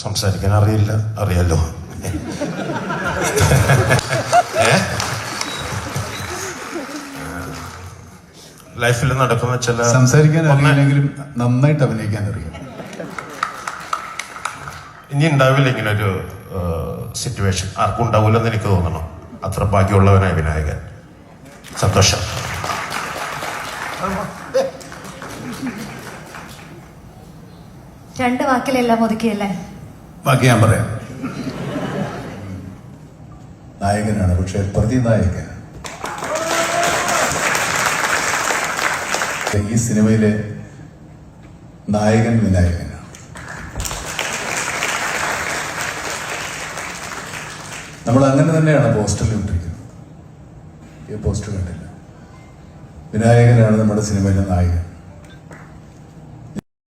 സംസാരിക്കാൻ അറിയില്ല, അറിയാലോ. ലൈഫിൽ നടക്കുന്ന ചില സംസാരിക്കാൻ അറിയില്ലെങ്കിലും നന്നായിട്ട് അഭിനയിക്കാൻ അറിയാം. ഇനി ഉണ്ടാവില്ല ഇങ്ങനൊരു സിറ്റുവേഷൻ, ആർക്കും ഉണ്ടാവില്ലെന്ന് എനിക്ക് തോന്നണം. അത്ര ഭാഗ്യമുള്ളവനായ വിനായകൻ. സന്തോഷം. രണ്ട് വാക്കിലെല്ലാം ഒതുക്കിയല്ലേ? ബാക്കി ഞാൻ പറയാം. നായകനാണ്, പക്ഷെ പ്രതിനായകൻ. ഈ സിനിമയിലെ നായകൻ വിനായകനാണ്. നമ്മൾ അങ്ങനെ തന്നെയാണ് പോസ്റ്ററിൽ ഇട്ടിരിക്കുന്നത്. ഈ പോസ്റ്റർ കണ്ടില്ല. വിനായകനാണ് നമ്മുടെ സിനിമയിലെ നായകൻ.